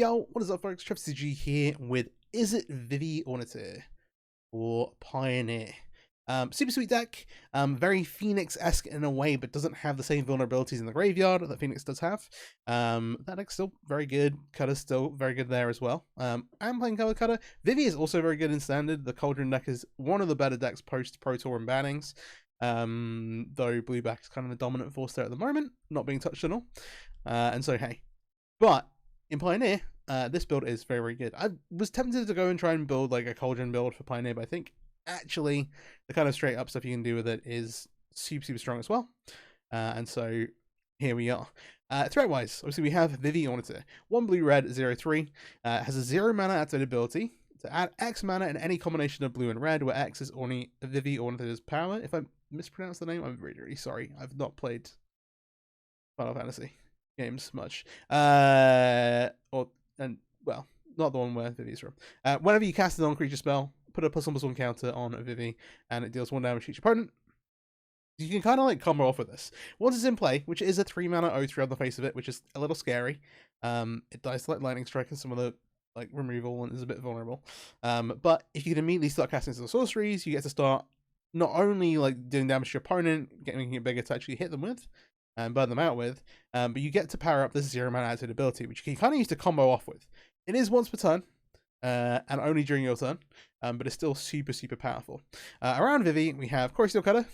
Yo, what is up folks, TrevCG here with Izzet Vivi Ornitier or Pioneer. Super sweet deck, very Phoenix-esque in a way, but doesn't have the same vulnerabilities in the graveyard that Phoenix does have. That deck's still very good, Cutter's still very good there as well. I'm playing Color Cutter. Vivi is also very good in Standard. The Cauldron deck is one of the better decks post-Pro Tour and bannings. Though Blueback is kind of the dominant force there at the moment, not being touched at all. And so, hey. But in Pioneer, this build is very, very good. I was tempted to go and try and build like a Cauldron build for Pioneer, but I think actually the kind of straight up stuff you can do with it is super, super strong as well. And so here we are. Threat wise, obviously we have Vivi Ornitier. 1 blue red 0/3. Has a 0 mana activated ability to add X mana in any combination of blue and red, where X is Vivi Ornitier's power. If I mispronounce the name, I'm really, really sorry. I've not played Final Fantasy games much. Well, not the one where Vivi's from. Whenever you cast a non-creature spell, put a +1/+1 counter on a Vivi, and it deals 1 damage to each opponent. You can kind of like combo off with this. Once it's in play, which is a 3 mana 0/3 on the face of it, which is a little scary. It dies to like Lightning Strike and some of the like removal and is a bit vulnerable. But if you can immediately start casting some sorceries, you get to start not only like doing damage to your opponent, making it bigger to actually hit them with, and burn them out with, but you get to power up this 0 mana activated ability, which you can kind of use to combo off with. It is once per turn, and only during your turn, but it's still super, super powerful. Around Vivi, we have Coast Cutter.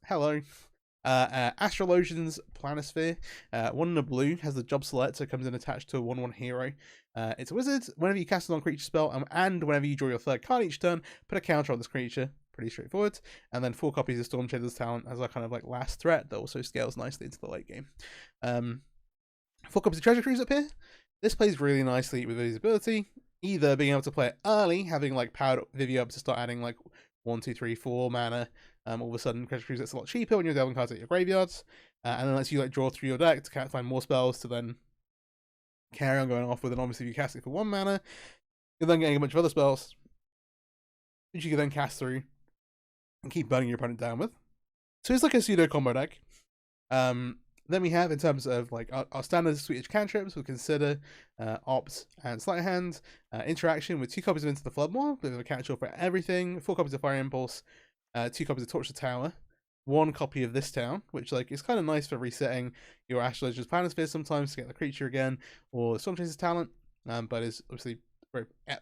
Hello. Astrologian's Planisphere. 1 in a blue, has the job select, so it comes in attached to a 1/1 hero. It's a wizard. Whenever you cast a non-creature spell, and whenever you draw your 3rd card each turn, put a counter on this creature. Pretty straightforward. And then 4 copies of Stormchaser's Talent as our kind of like last threat that also scales nicely into the late game. 4 copies of Treasure Cruise up here. This plays really nicely with Vivi's ability, either being able to play it early, having like powered Vivi up to start adding like 1, 2, 3, 4 mana. All of a sudden Treasure Cruise gets a lot cheaper when you're delving cards at your graveyards, and then lets you like draw through your deck to find more spells to then carry on going off with. And obviously if you cast it for 1 mana, you're then getting a bunch of other spells which you can then cast through and keep burning your opponent down with. So it's like a pseudo combo deck. Then we have, in terms of like our standard suite cantrips, we'll consider Opt and Sleight of Hand. Interaction with 2 copies of Into the Floodmoor, bit of a catch-all for everything. 4 copies of Fire Impulse, 2 copies of Torch the Tower, 1 copy of this town, which like is kind of nice for resetting your Astrologian's Planisphere sometimes to get the creature again, or Stormchaser's Talent, but is obviously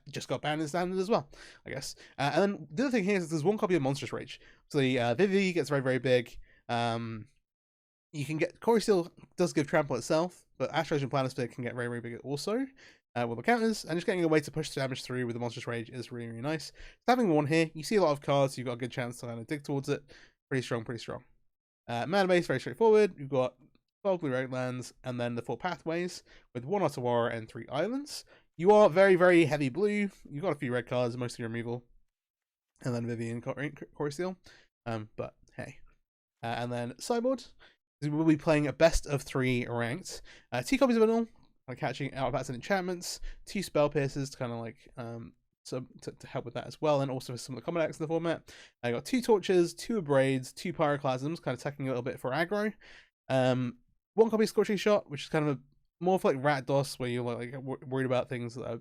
just got banned in Standard as well, I guess. And then the other thing here is there's 1 copy of Monstrous Rage. So the Vivi gets very, very big. You can get Core Steel does give trample itself, but Astrologian Planisphere can get very, very big also with the counters, and just getting a way to push damage through with the Monstrous Rage is really, really nice. So having 1 here, you see a lot of cards, so you've got a good chance to kind of dig towards it. Pretty strong, pretty strong. Mana base, very straightforward. You've got 12 blue red lands, and then the 4 pathways with 1 Ottawa and 3 islands. You are very, very heavy blue. You've got a few red cards, mostly removal, and then Vivi and Core Steel. But hey. And then sideboard. We'll be playing a best of 3 ranked. 2 copies of it all, like catching outbats and enchantments. 2 spell pierces to kind of like to help with that as well, and also some of the common decks in the format. I got 2 torches, 2 abrades, 2 pyroclasms, kind of attacking a little bit for aggro. 1 copy of Scorching Shot, which is kind of more for like Rat DOS, where you're like worried about things that are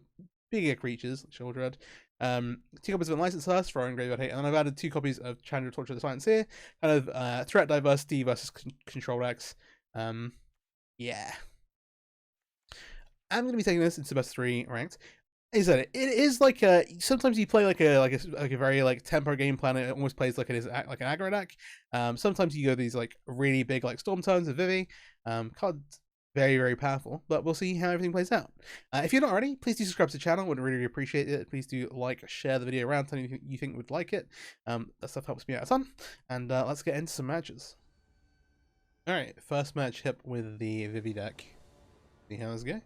bigger creatures, like Sheoldred. 2 copies of Unlicensed Hearth for our own graveyard hate, and then I've added 2 copies of Chandra Torture of the Silencier, kind of threat diversity versus control decks. Yeah. I'm going to be taking this into best 3 ranked. Is that it is like a, sometimes you play like a very like tempo game plan. It almost plays like it is like an aggro deck. Sometimes you go these like really big like storm turns of Vivi. Cards very, very powerful, but we'll see how everything plays out. If you're not already, please do subscribe to the channel. Would really appreciate it. Please do like, share the video around to anyone you think would like it. That stuff helps me out a ton. And let's get into some matches. All right, first match hip with the Vivi deck. See how this goes.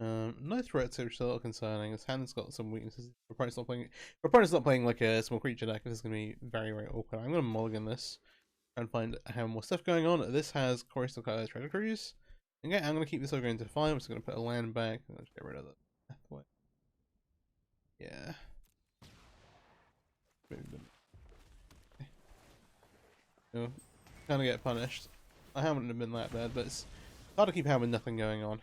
No threats, which is a little concerning. His hand's got some weaknesses. Opponent's not playing like a small creature deck. This is gonna be very, very awkward. I'm gonna mulligan this and find have more stuff going on. This has Coastal Color Treasure Cruise. Okay, I'm gonna keep this over going to 5. I'm just gonna put a land back. Let's get rid of that. Yeah. Okay. Oh, kind of get punished. I haven't been that bad, but it's hard to keep having nothing going on.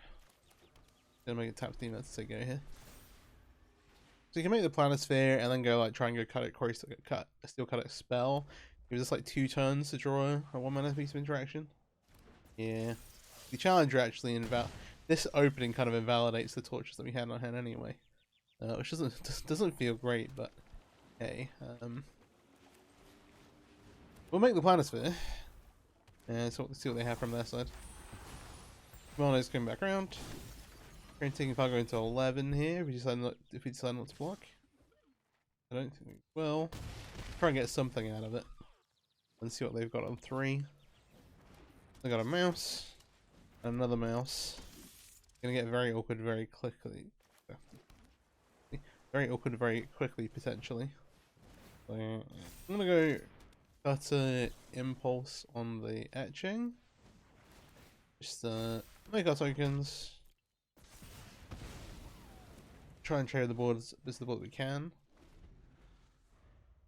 Gonna make a tap steam to say go here. So you can make the Planisphere and then go like try and go cut it, Corey still get cut, still cut it spell. Gives us like 2 turns to draw a 1-mana piece of interaction. Yeah. The Challenger actually this opening kind of invalidates the torches that we had on hand anyway. Which doesn't feel great, but hey. We'll make the Planisphere. And so see what they have from their side. Mono's coming back around. We're taking Fargo into 11 here if we decide not to block. I don't think we will. Try and get something out of it. And see what they've got on 3. They got a mouse. And another mouse. Gonna get very awkward very quickly. Very awkward very quickly potentially. So I'm gonna go Cutter Impulse on the etching. Just make our tokens. Try and trade the board as the board we can.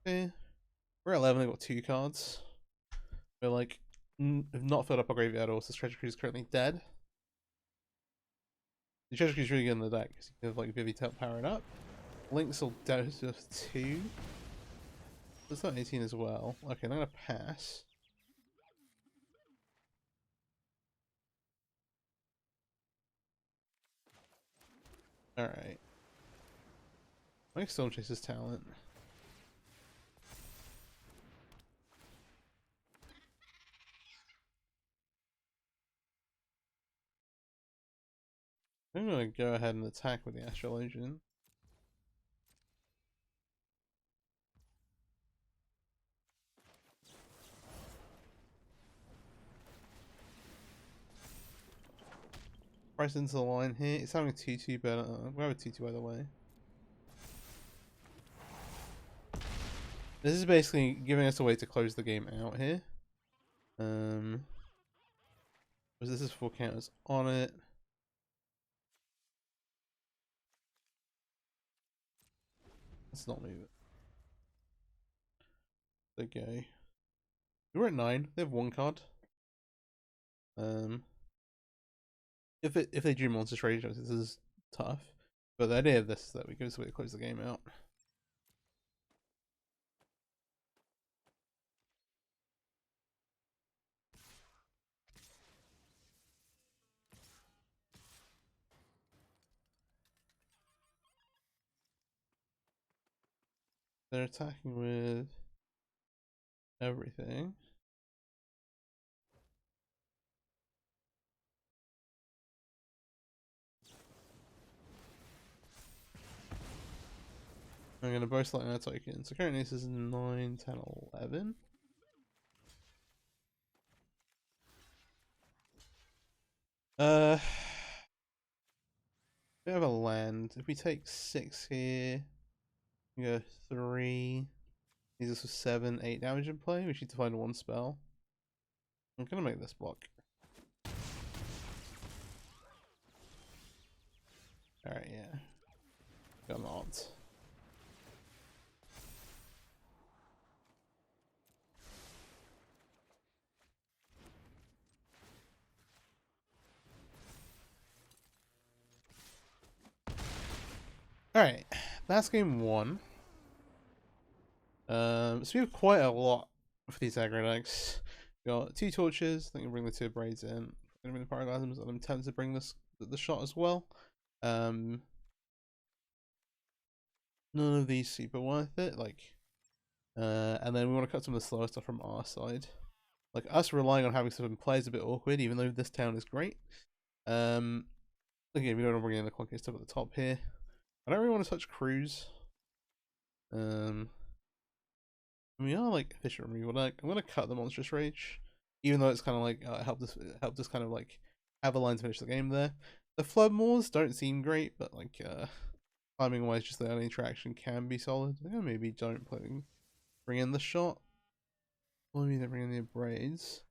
Okay. We're at 11, we've got 2 cards. We're like, have not filled up our graveyard, also Treasure Cruise is currently dead. The Treasure Cruise is really good in the deck, because you can have like Vivi to help power it up. Links will down to 2. That's not 18 as well. Okay, I'm gonna pass. Alright. Mike still chases talent. I'm gonna go ahead and attack with the Astrologian. Price into the line here. It's having a 2-2, but we'll have a 2-2 either way. This is basically giving us a way to close the game out here. Because this is 4 counters on it. Let's not move it. Okay. We're at 9. They have 1 card. If they drew Monster Rage, this is tough. But the idea of this is that we give us a way to close the game out. They're attacking with everything. I'm going to both select our tokens. So currently this is 9, 10, 11. We have a land. If we take 6 here, we go 3. These are 7, 8 damage in play. We need to find 1 spell. I'm gonna make this block. Alright, yeah. Got not. Alright, that's game 1. So we have quite a lot for these aggro decks. We got 2 torches. I think we'll bring the 2 braids in. I'm gonna bring the Paraglasms, and I'm tempted to bring the shot as well. None of these super worth it. Like, and then we want to cut some of the slower stuff from our side. Like us relying on having some play is a bit awkward, even though this town is great. Again, we don't want to bring in the clunky stuff at the top here. I don't really want to touch Cruise. We are like efficient removal deck. I'm gonna cut the Monstrous Rage, even though it's kind of like helped us kind of like have a line to finish the game there. The Flood Moors don't seem great, but like timing wise, just the early interaction can be solid. I think maybe don't bring in the shot, or maybe they bring in the braids.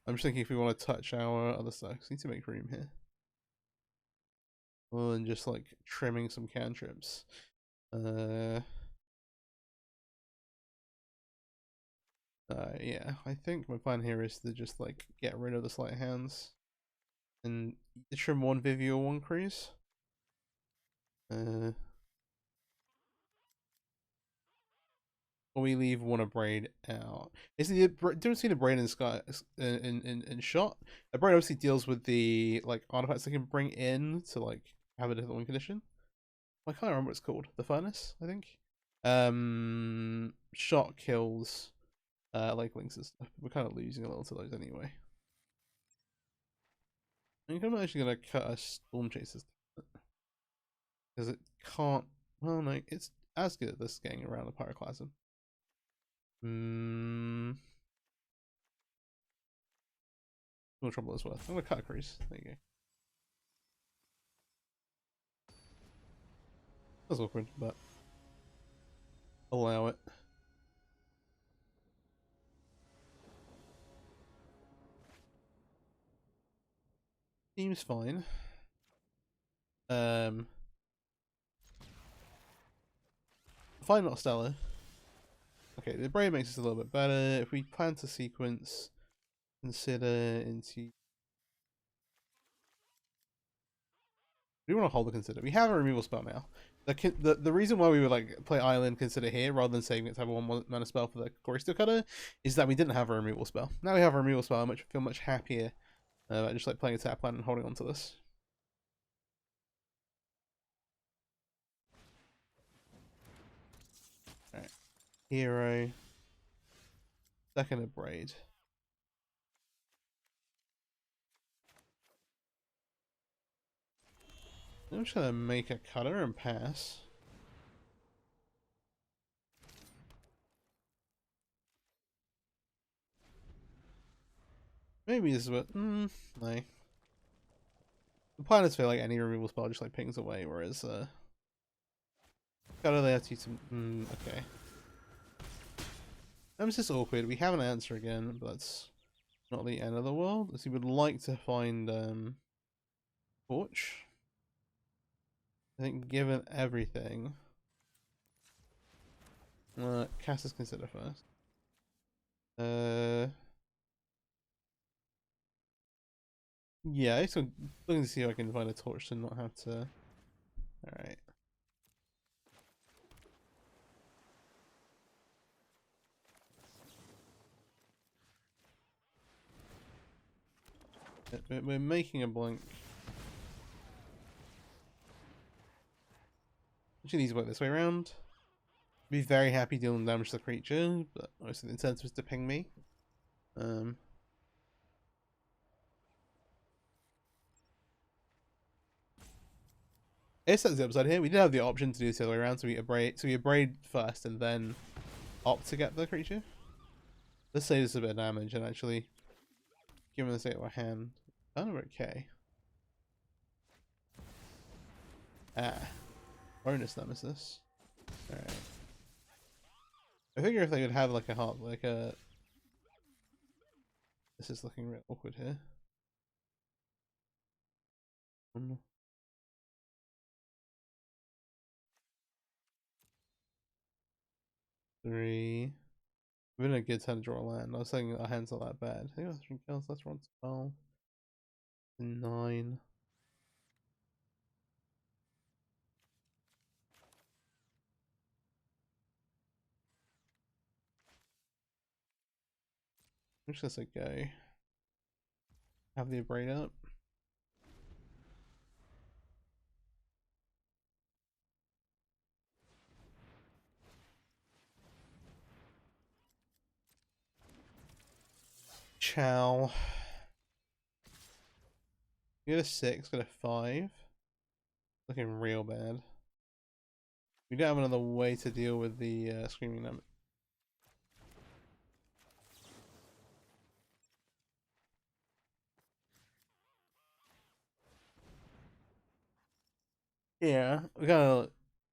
I'm just thinking if we want to touch our other stuff, we need to make room here. Other than just like trimming some cantrips. Yeah, I think my plan here is to just like get rid of the sleight of hands and trim one Vivi or one cruise. Or we leave one of braid out. Is the don't see the braid in sky in shot? The braid obviously deals with the like artifacts they can bring in to like have a different win condition. I can't remember what it's called. The furnace, I think. Shot kills like links and stuff. We're kind of losing a little to those anyway. I think I'm actually gonna cut a storm chasers because it can't. Well, no, it's as good at this getting around the pyroclasm. No trouble as well. I'm gonna cut a cruise. There you go. That's awkward, but allow it. Seems fine. Fine, not stellar. Okay, the braid makes us a little bit better. If we plan to sequence, consider into. We want to hold the consider. We have a removal spell now. The reason why we would like play Island Consider here rather than saving it to have a 1 mana spell for the Glory Steel Cutter is that we didn't have a removal spell. Now we have a removal spell. I feel much happier about just like playing a tap land and holding on to this. Alright. Hero. Second of braid. I'm just gonna make a cutter and pass. Maybe this is what. No. The plan is for like any removal spell just like pings away, whereas cutter they have to use some. Okay. That's just awkward. We have an answer again, but that's not the end of the world. So we would like to find Torch. I think given everything, cast is consider first. Yeah, so looking to see if I can find a torch to not have to. All right. We're making a blank. Actually, these work this way around. Be very happy dealing damage to the creature, but obviously the intent was to ping me. It's that's the upside here. We did have the option to do this the other way around, so we abrade first and then opt to get the creature. Let's say this is a bit of damage and actually given the state of our hand. Oh, we're okay. Bonus nemesis. Alright. I figure if they could have like a heart, like a. This is looking real awkward here. 1, 3. We're in a good time to draw a land. I was saying our hands not that bad. I think that's 3 kills. Let's run 12. 9. I'm just gonna say go. Have the braid up. Chow. Get a 6, got a 5. Looking real bad. We don't have another way to deal with the screaming number. Yeah, we got a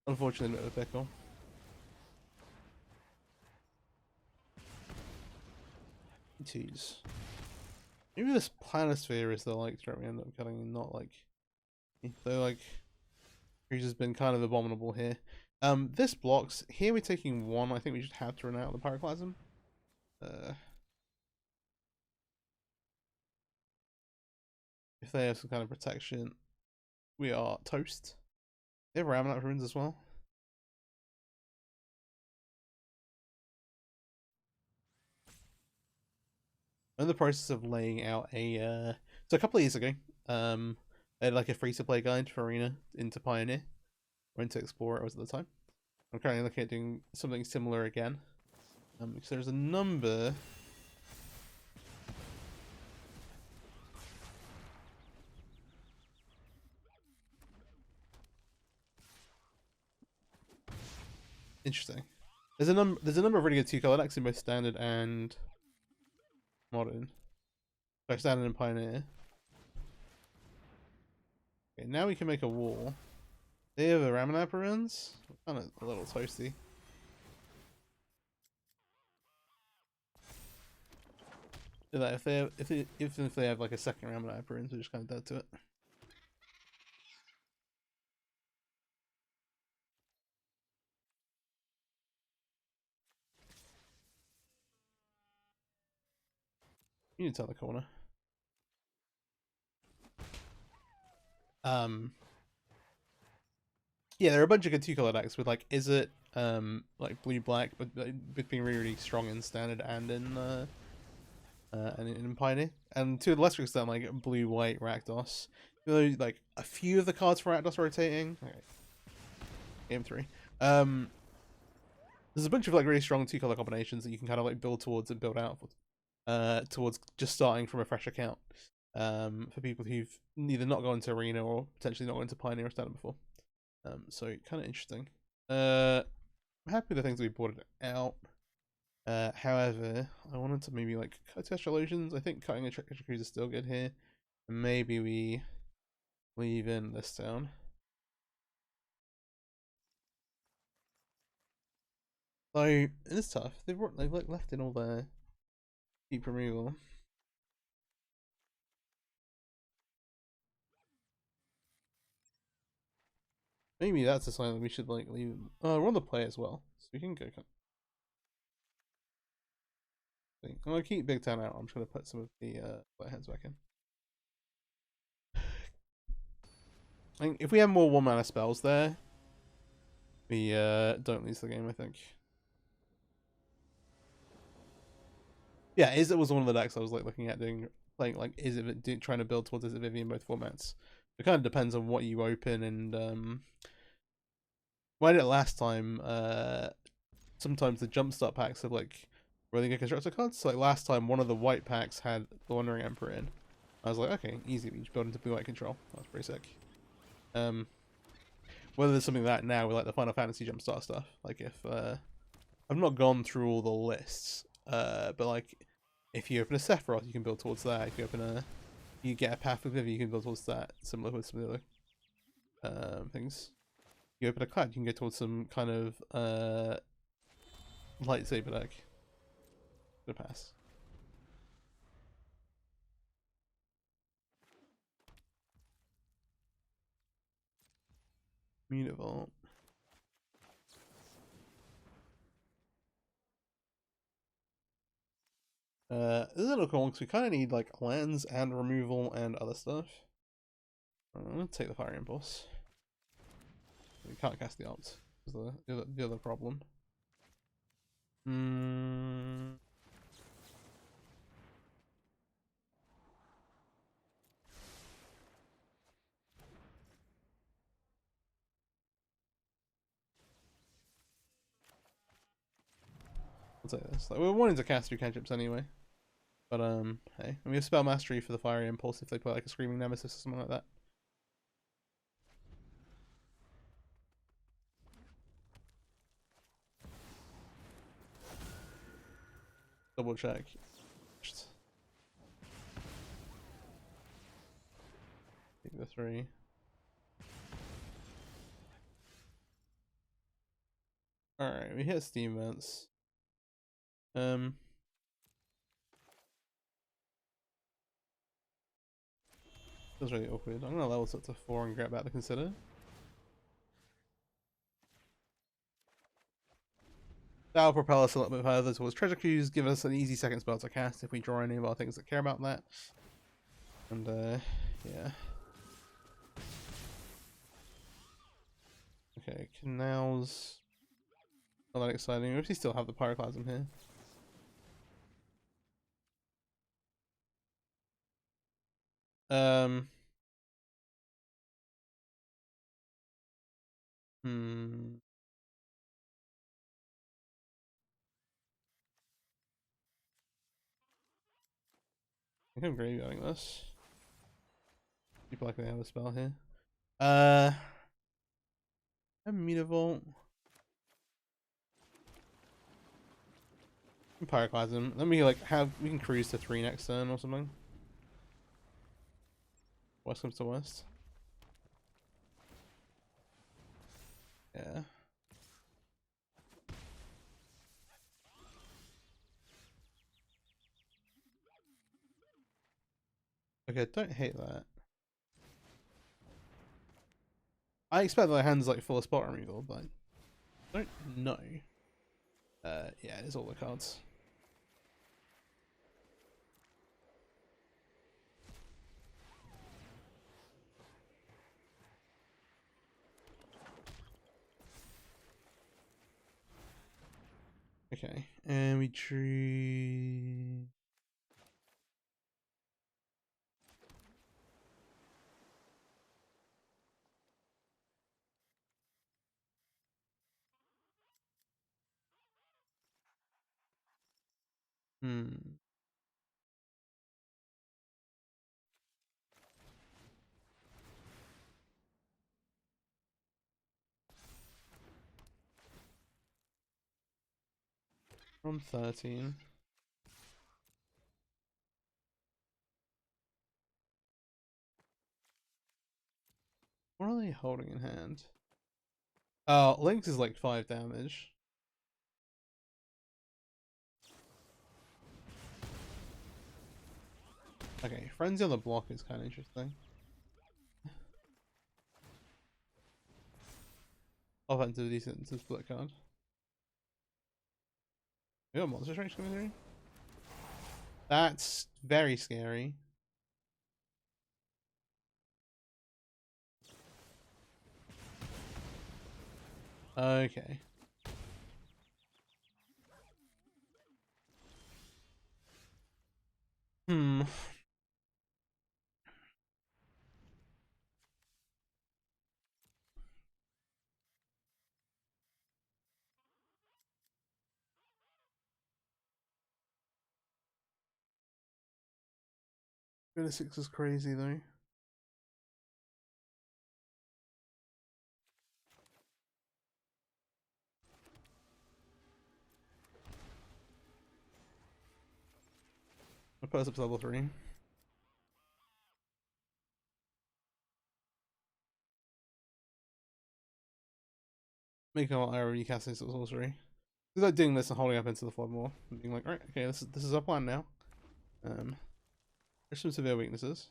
unfortunately bit of a pickle. Jeez. Maybe this planisphere is the like threat we end up cutting and not like though like creature's been kind of abominable here. This blocks here we're taking 1, I think we just have to run out of the pyroclasm. If they have some kind of protection, we are toast. They have Ramonite runes as well. I'm in the process of laying out a so a couple of years ago, I had like a free-to-play guide for Arena into Pioneer or into Explorer was at the time. I'm currently looking at doing something similar again. Because there's a number. Interesting. There's a number of really good 2-color decks in both standard and modern. Like standard and Pioneer. Okay, now we can make a wall. They have the Ramonite runes. Kind of a little toasty. That if they have, even if they have like a second Ramonite runes, we're just kind of dead to it. You need to tell the corner. Yeah, there are a bunch of good 2-color decks with like Izzet, like blue black, but being really strong in standard and in Pioneer, and to a lesser extent like blue white Rakdos. Though like a few of the cards for Rakdos rotating. Okay. Game 3. There's a bunch of like really strong 2-color combinations that you can kind of like build towards and build out towards just starting from a fresh account. For people who've neither not gone to Arena or potentially not gone to Pioneer or Standard before. So kind of interesting. I'm happy with the things we brought it out. However, I wanted to maybe like cut Astral Illusions. I think cutting a Treasure Cruise is still good here. And maybe we leave in this town. So it is tough. They've like left in all their deep removal. Maybe that's a sign that we should like leave. We're on the play as well, so we can go. I'm gonna keep Big Town out. I'm just gonna put some of the heads back in. I think if we have more 1-mana spells there, we don't lose the game. I think. Yeah, Izzet was one of the decks I was like looking at playing like Izzet, trying to build towards Izzet Vivi in both formats. It kind of depends on what you open and when I did it last time. Sometimes the jumpstart packs have like really good constructor cards. So like last time, one of the white packs had the Wandering Emperor in. I was like, okay, easy. We just build into blue white control. That's pretty sick. Whether there's something like that now with like the Final Fantasy jumpstart stuff. Like if I've not gone through all the lists, but like if you open a Sephiroth, you can build towards that. If you open you get a Path of Vivi, you can build towards that. Similar with some of the other things. You open a Cloud, you can go towards some kind of lightsaber deck. The pass. Mutavault. This is a little cool because we kind of need like lands and removal and other stuff. I'm gonna take the Fire Impulse. We can't cast the Opt. Is the other problem. I'll take this. Like, we're wanting to cast 2 cantrips anyway. But hey, we have Spell Mastery for the Fire Impulse if they put like a Screaming Nemesis or something like that. Double check. Take the 3. Alright, we hit Steam Vents. That's really awkward. I'm gonna level this up to 4 and grab back to consider. That'll propel us a little bit further towards treasure queues, give us an easy second spell to cast if we draw any of our things that care about that. And yeah. Okay, canals. Not that exciting. We still have the pyroclasm here. I think I'm graveyarding this. People likely have a spell here. Immutable. Pyroclasm. Let me like we can cruise to 3 next turn or something. Worst comes to worst. Yeah. Okay, don't hate that. I expect my hand's like full of spot removal, but I don't know. Yeah, it is all the cards. Okay, and we drew. On 13. What are they holding in hand? Lynx is like 5 damage. Okay, Frenzy on the block is kind of interesting. Offensive decent to split card. We got Monster Strikes coming through. That's very scary. Okay. Hmm. Gonna 6 is crazy though. I'll put us up to level 3. Making a lot of recasting sorcery. It's like doing this and holding up into the flood more. And being like, alright, okay, this is our plan now. There's some severe weaknesses.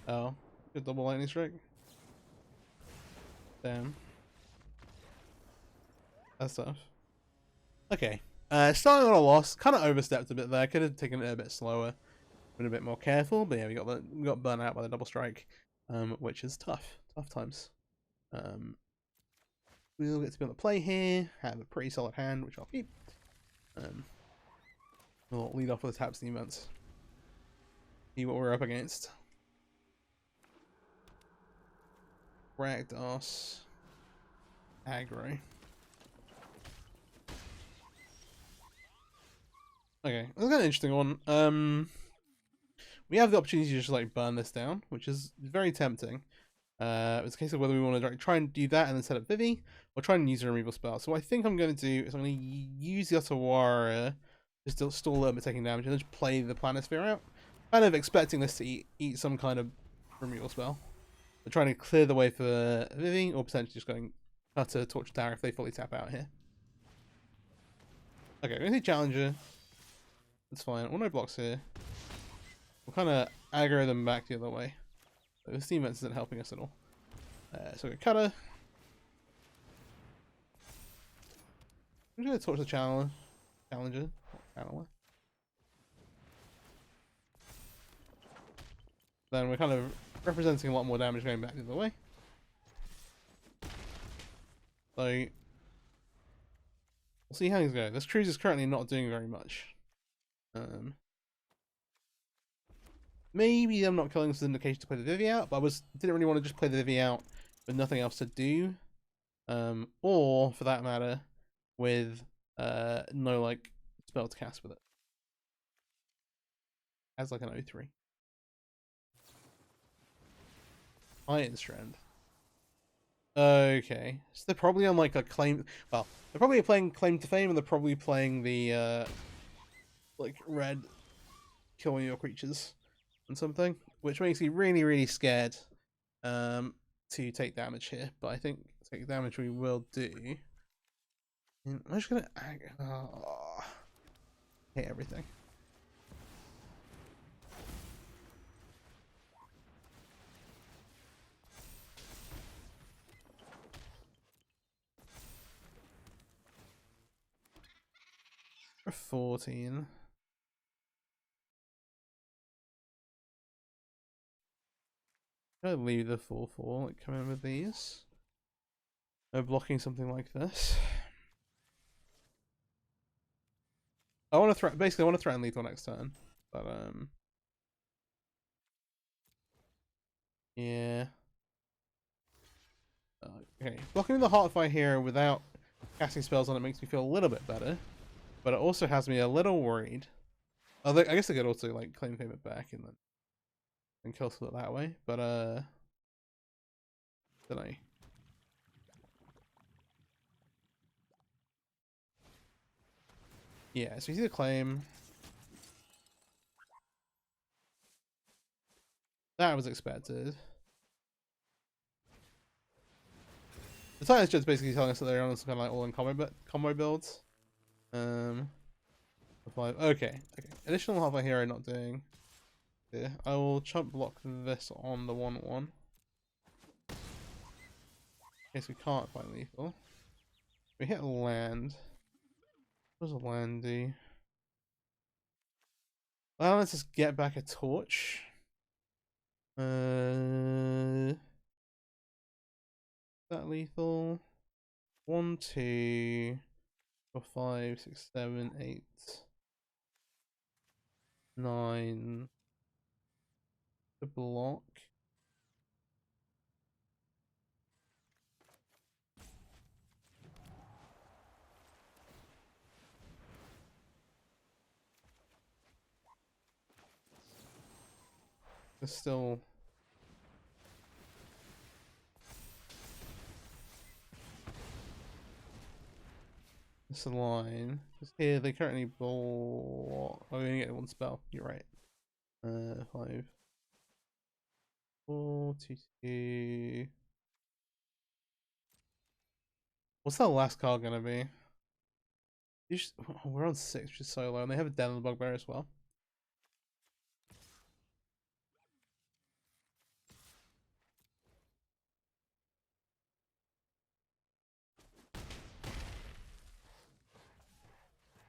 Oh, good double lightning strike. Damn. That's tough. Okay. Starting on a loss, kind of overstepped a bit there. Could have taken it a bit slower, been a bit more careful. But yeah, we got burnt out by the double strike, which is tough. Tough times. We'll get to be able to play here. Have a pretty solid hand, which I'll keep. We'll lead off with the tap steam events. See what we're up against. Rakdos. Aggro. Okay, that's kind of an interesting one. We have the opportunity to just like burn this down, which is very tempting. It's a case of whether we want to try and do that and then set up Vivi, or try and use a removal spell. So what I think I'm going to do is I'm going to use the Otawara, just to stall a little bit taking damage, and then just play the Planisphere out. Kind of expecting this to eat some kind of removal spell. We're trying to clear the way for Vivi, or potentially just going to Torch Tower if they fully tap out here. Okay, we're going to see Challenger. That's fine. All no blocks here. We'll kind of aggro them back the other way. So the steam vents isn't helping us at all. So we got Cutter. I'm gonna talk to the challenger. Channeler. Then we're kind of representing a lot more damage going back the other way. So we'll see how things go. This cruise is currently not doing very much. Maybe I'm not killing this indication to play the Vivi out, but didn't really want to just play the Vivi out with nothing else to do. Or for that matter, with no like spell to cast with it. As like an 0-3. Iron Strand. Okay. So they're probably on like a claim, well, they're probably playing Claim to Fame, and they're probably playing the like red killing your creatures and something, which makes me really, really scared to take damage here. But I think take damage we will do. I'm just gonna hate everything. For 14. I'm gonna leave the 4/4, like come in with these. No blocking something like this. I want to basically I want to threaten lethal next turn, but yeah. Okay, blocking the Heartfire here without casting spells on it makes me feel a little bit better, but it also has me a little worried. Although I guess I could also like claim payment back and kill it that way, but don't know. Yeah, so he's either claim. That was expected. The Titan's just basically telling us that they're on some kind of like all-in combo builds. 5. Okay. Additional half hero not doing. Yeah, I will chump block this on the 1/1. In case we can't find lethal. We hit land. What does a land do? Well, let's just get back a torch. That lethal. 1, 2, 4, 5, 6, 7, 8, 9. The block. There's still. This line. Because here they currently block. Oh, we only get one spell. You're right. 5, 4, 2, 2. What's that last card gonna be? We're on 6, which is so low, and they have a Den of the Bugbear as well.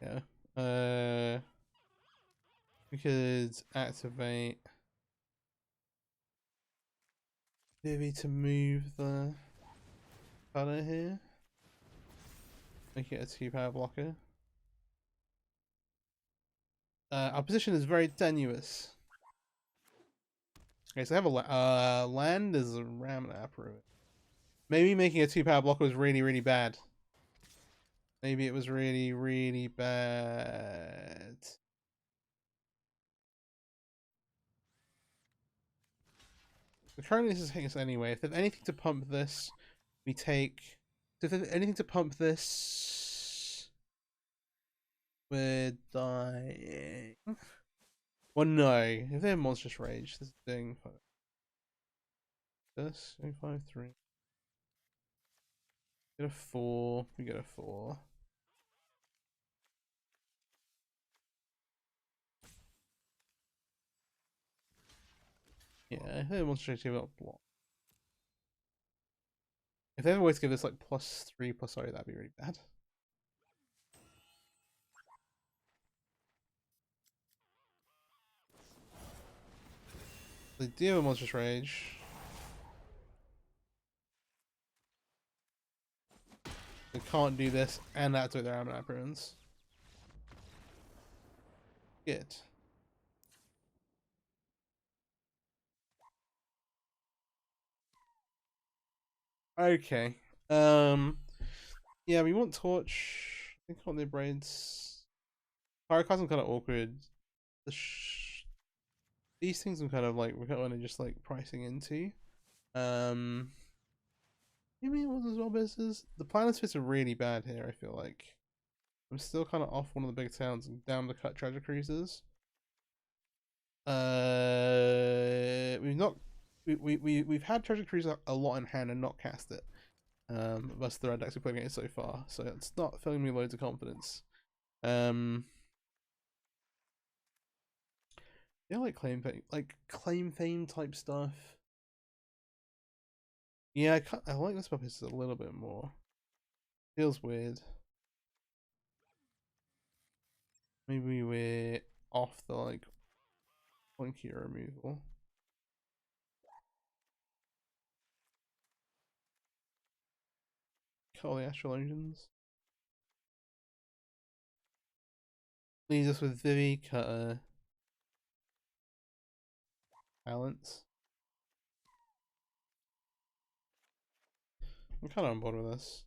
Yeah. We could activate Vivi to move the color here. Make it a 2-power blocker. Our position is very tenuous. Okay, so I have a land is a Ramnap Ruin. Maybe making a 2-power blocker was really, really bad. Maybe it was really, really bad. But currently this is hitting us anyway. If there's anything to pump this, we take. If there's anything to pump this, we're dying. Well, no. If they have Monstrous Rage, this is doing. This 5, 3. Get a 4. We get a 4. Yeah, if they have Monstrous Rage, block. If they have a way to give this like +3/+0, that'd be really bad. They deal with Monstrous Rage. They can't do this and activate their Ammonite Ruins. Good. Okay. Yeah, we want Torch. I think on their braids. Pyroclasm kind of awkward. These things I'm kind of like, we're kind of just like pricing into. Maybe it was as well, business. The Planispheres are really bad here, I feel like. I'm still kind of off one of the big towns and down to cut treasure cruisers. We've had treasure cruiser a lot in hand and not cast it. That's the red decks we've played against so far, so it's not filling me loads of confidence. Yeah, like claim fame type stuff. Yeah, I like this puppet a little bit more. Feels weird. Maybe we're off the like Plunky removal. Call the Astral Engines. Leaves us with Vivi, Cutter, Balance. I'm kind of on board with this.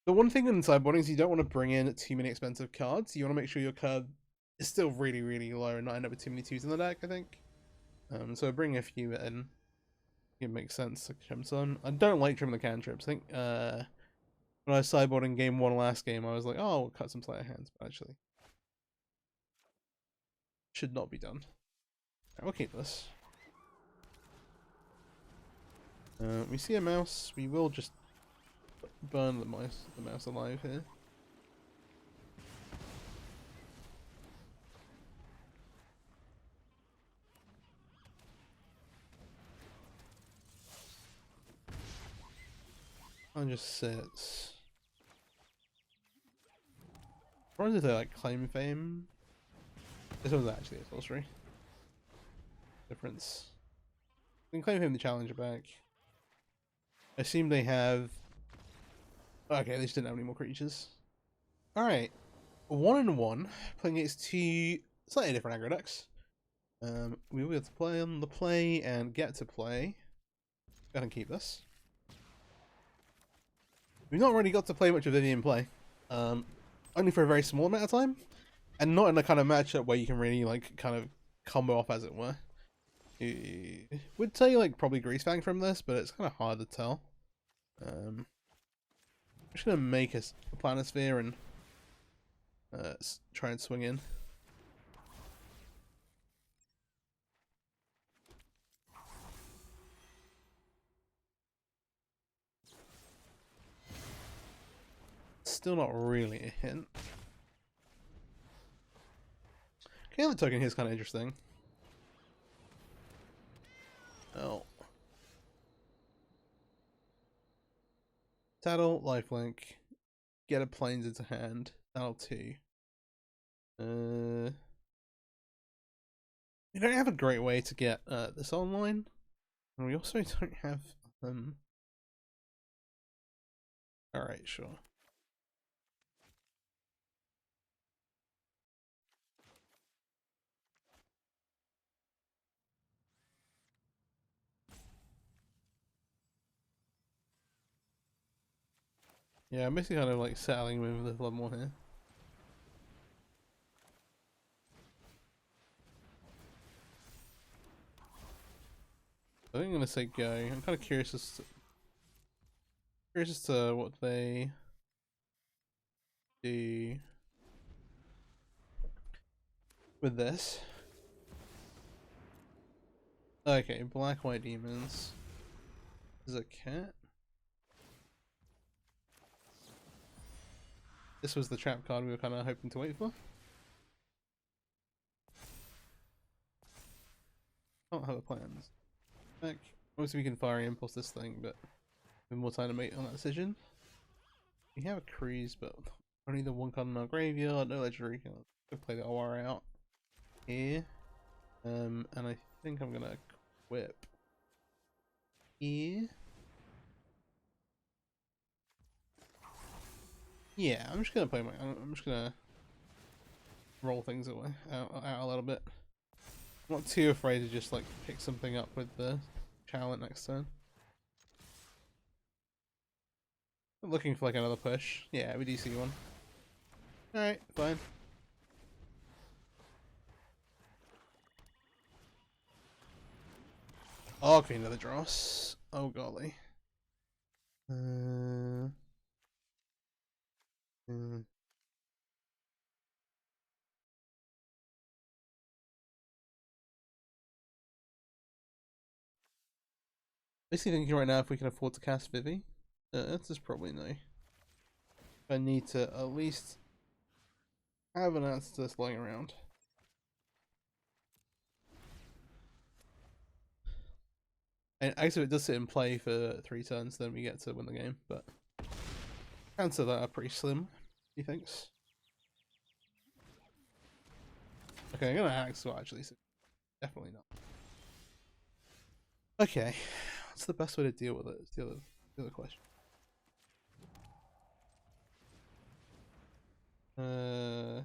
The one thing in sideboarding is you don't want to bring in too many expensive cards. You want to make sure your card is still really, really low and not end up with too many twos in the deck, I think. So bringing a few in, it makes sense to trim some. I don't like trimming the cantrips. I think when I was sideboarding game 1 last game, I was like, oh, we'll cut some Slayer hands, but actually should not be done. Right, we'll keep this. We see a mouse. We will just burn the mouse alive here. I'll just sit. Or is it like claim fame? This one's actually a sorcery. Difference. We can claim fame the challenger back. I assume they have. Okay, they just didn't have any more creatures. Alright. 1-1. Playing against 2 slightly different aggro decks. We will be able to play on the play and get to play. Go ahead and keep this. We've not really got to play much of Vivi in play. Only for a very small amount of time. And not in a kind of matchup where you can really like kind of combo off, as it were. Would say like probably Greasefang from this, but it's kind of hard to tell. I'm just gonna make a Planisphere and try and swing in. Still not really a hint. Okay, the token here is kind of interesting. Oh. Saddle, lifelink. Get a planes into hand. Saddle 2. We don't have a great way to get this online. And we also don't have Alright, sure. Yeah, I'm basically kind of like settling with a lot more here. I think I'm gonna say go. I'm kind of curious as to what they do with this. Okay, black white demons. Is a cat. This was the trap card we were kind of hoping to wait for. Can't have a plans. Back. Obviously we can fire impulse this thing, but with more time to make on that decision. We have a cruise, but only the one card in our graveyard, no legendary. Could play the OR out here. And I think I'm gonna whip here. Yeah, I'm just gonna play I'm just gonna roll things away out a little bit. I'm not too afraid to just like pick something up with the challenge next turn. I'm looking for like another push. Yeah, we do see one. Alright, fine. Oh, okay, another dross. Oh golly. Basically thinking right now if we can afford to cast Vivi. That's just probably no. I need to at least have an answer to this lying around. And actually it does sit in play for 3 turns, then we get to win the game, but chances of that are pretty slim, he thinks. Okay, I'm gonna Axel actually, so definitely not. Okay, what's the best way to deal with it? Is the other question. I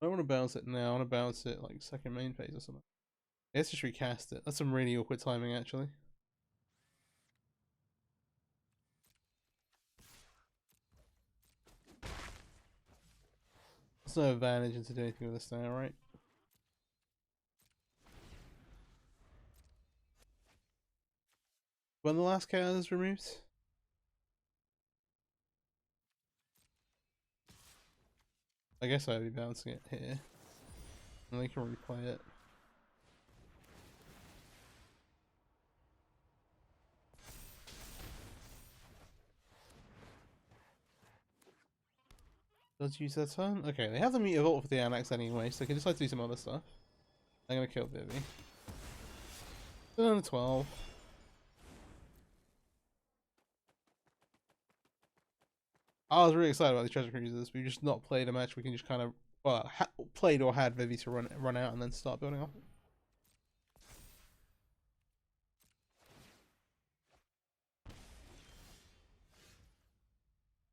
don't want to bounce it now, I want to bounce it like second main phase or something. Let's just recast it. That's some really awkward timing actually. There's no advantage into doing anything with this now, right? When the last card is removed? I guess I'd be bouncing it here. And they can replay it. Does use their turn? Okay, they have the Meteor Vault for the Annex anyway, so they can decide to do some other stuff. I'm gonna kill Vivi. Turn 12. I was really excited about the treasure cruisers. We just not played a match. We can just kind of played or had Vivi to run out and then start building off.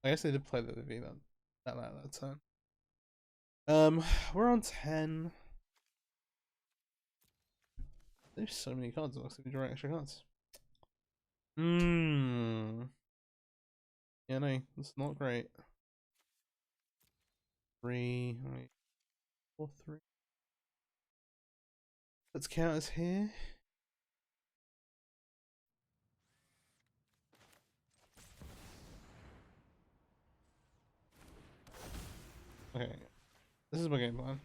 I guess they did play the Vivi that turn. We're on 10. There's so many cards. It looks like we draw extra cards. Yeah, no, that's not great. 3, wait, 4, 3. Let's count as here. Okay, this is my game plan.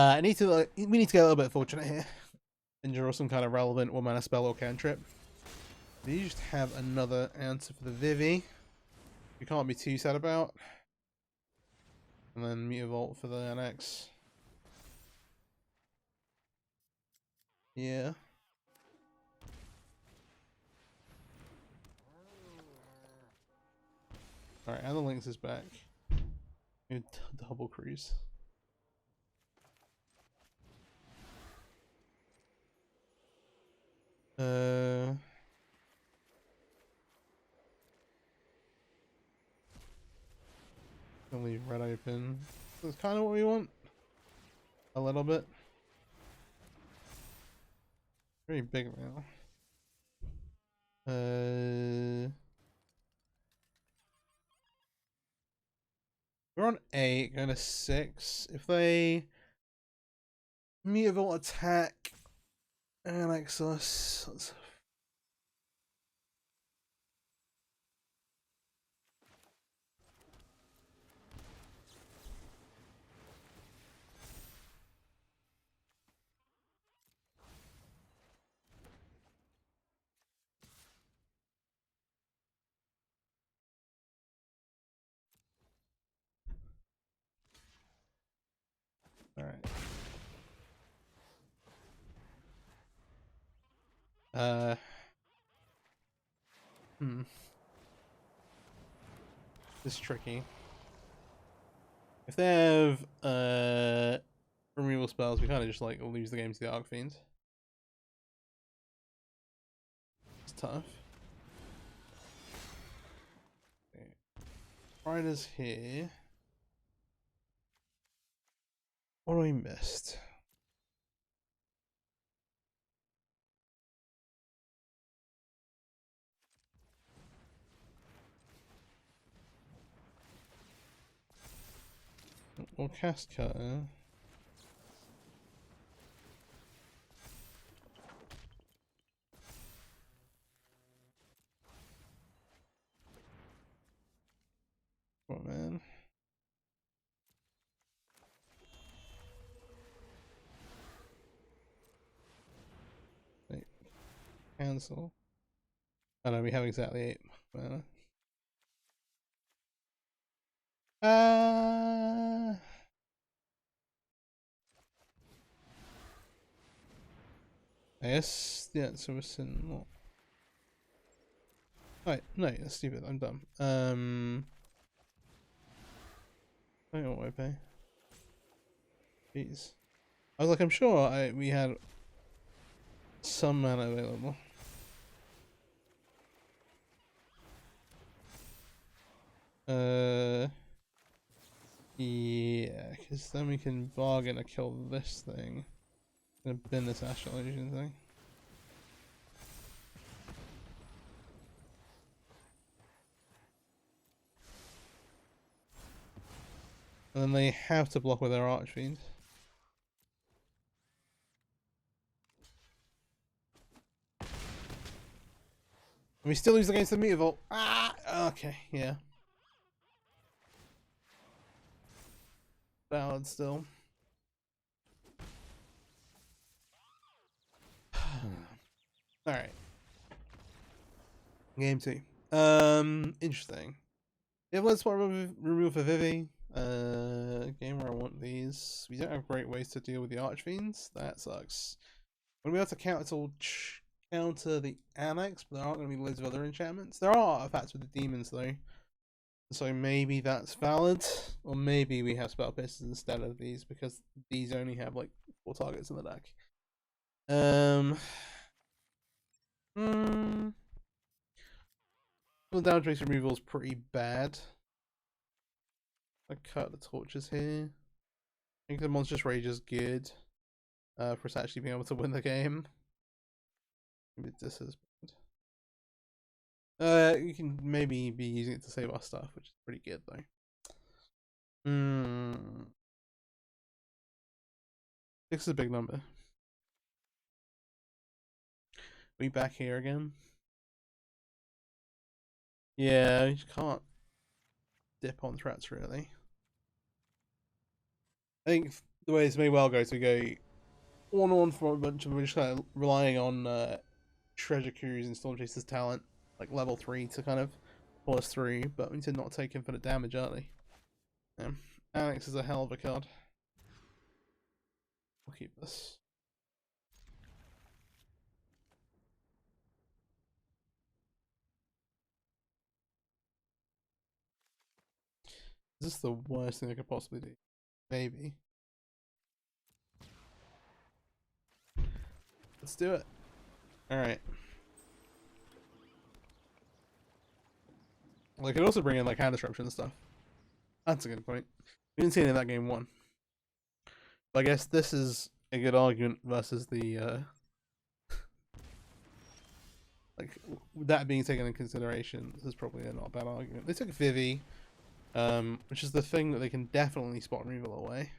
We need to get a little bit fortunate here and draw some kind of relevant 1-mana spell or cantrip. We just have another answer for the Vivi. You can't be too sad about. And then Meteor Vault for the NX. Yeah. Alright, and the Lynx is back. Double cruise. Gonna leave red open. That's kind of what we want. A little bit. Very big now. We're on 8, going to 6. If they Meteor Vault attack annex us, Alright. This is tricky. If they have removal spells, we kind of just like lose the game to the Arcfiend. It's tough. Okay. Riders here. What do we missed? We'll cast Cutter. Oh man. Wait. Cancel. Oh no, we have exactly 8 mana. I guess, yeah, so we're sitting more. Alright, no, that's stupid, I'm dumb. I don't know what I pay. Jeez. I was like, I'm sure we had some mana available. Yeah, because then we can bargain to kill this thing. I'm gonna bin this Astral Illusion thing. And then they have to block with their Archfiend. And we still lose against the Mutavault. Ah! Okay, yeah. Valid still. Alright. Game 2. Interesting. Yeah, let's remove for Vivi. Game where I want these. We don't have great ways to deal with the Archfiends. That sucks. We're gonna be able to counter the Annex, but there aren't gonna be loads of other enchantments. There are artifacts with the demons though. So maybe that's valid. Or maybe we have spell piercers instead of these because these only have like 4 targets in the deck. The damage base removal is pretty bad. I cut the torches here. I think the Monstrous Rage is good for us actually being able to win the game. Maybe this is bad. You can maybe be using it to save our stuff, which is pretty good though. This is a big number. Are we back here again? Yeah, you just can't dip on threats really. I think the way this may well go is we go on for a bunch of, we're just kind of relying on Treasure Cruise and Storm Chaser's talent, like level 3 to kind of pull us through, but we need to not take infinite damage early. Yeah. Alex is a hell of a card. We'll keep this. Is this the worst thing I could possibly do? Maybe. Let's do it. Alright. Well, I could also bring in like hand disruption and stuff. That's a good point. We didn't see any of that game 1. But I guess this is a good argument versus the like that being taken into consideration. This is probably not a bad argument. They took Vivi, which is the thing that they can definitely spot removal away.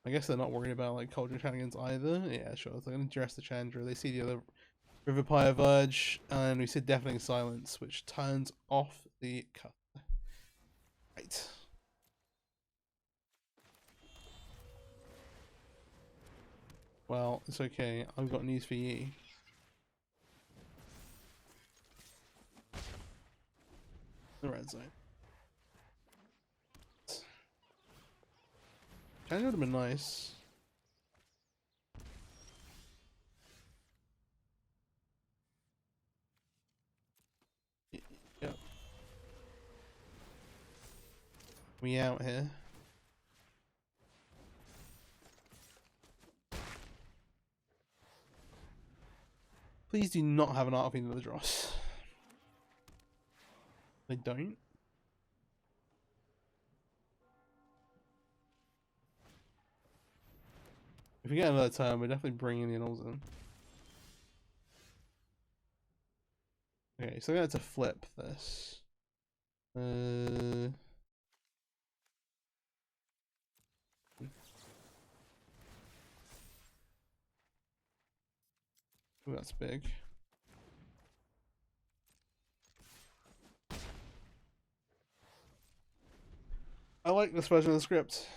I guess they're not worried about like Cauldron Shenanigans either. Yeah, sure. So they're gonna address the Chandra. They see the other River Pyre Verge, and we see Deafening Silence, which turns off the cut. Right. Well, it's okay. I've got news for you. The red zone. Change would have been nice. Yep. We out here. Please do not have an Art of Healing of the Dross. They don't. If we get another turn, we're definitely bringing the Annals in. Okay, so I'm going to have to flip this. Ooh, that's big. I like this version of the script.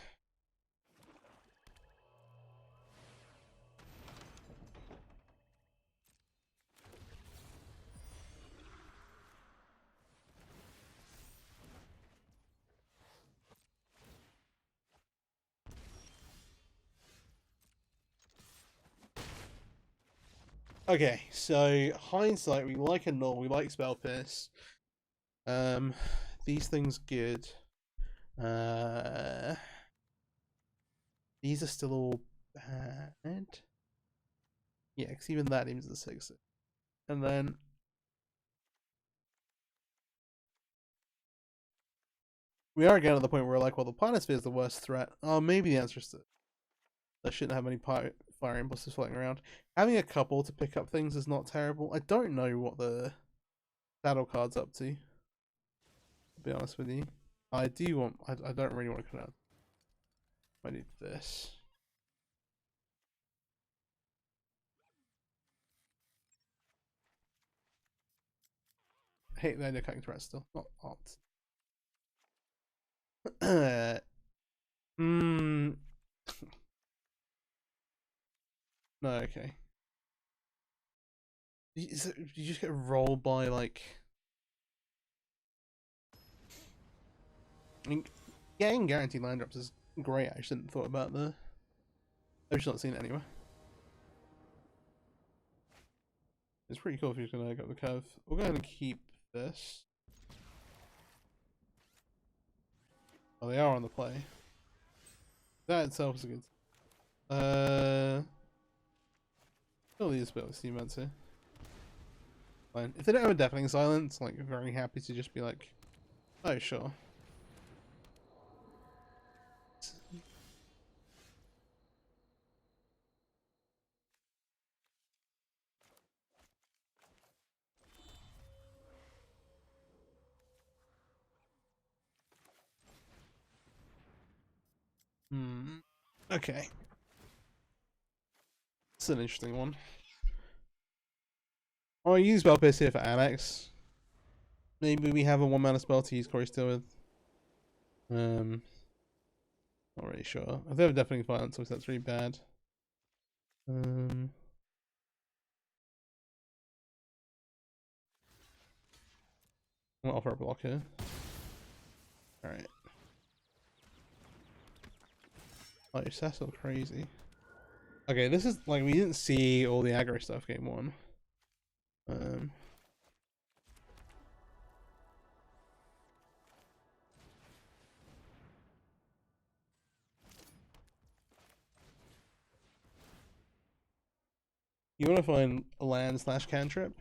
Okay, so hindsight, we like a null, we like spell pierce. These things good. These are still all bad. Yeah, because even that aims at the 6. And then we are again at the point where we're like, well, the Planisphere is the worst threat. Oh, maybe the answer is that I shouldn't have any fire impulses floating around. Having a couple to pick up things is not terrible. I don't know what the battle card's up to be honest with you. I do want. I don't really want to cut out. I need this. I hate the idea of cutting threats still. Not art. No, okay. You just get rolled by like. I mean, getting guaranteed land drops is great. I just hadn't thought about the. I've just not seen it anywhere. It's pretty cool if you're gonna go the curve. We're going to keep this. Oh, they are on the play. That itself is a good. All these spells seem meant to. Fine. If they don't have a deafening silence, like very happy to just be like, oh sure. Okay. It's an interesting one. I'll use Spell Pierce here for Annex. Maybe we have a 1-mana spell to use Corey Still with. Not really sure. If they have Deafening Silence, so that's really bad. I'll offer a block here. Alright. Oh, your Cecil crazy. Okay, this is like we didn't see all the aggro stuff game 1. You want to find a land / cantrip?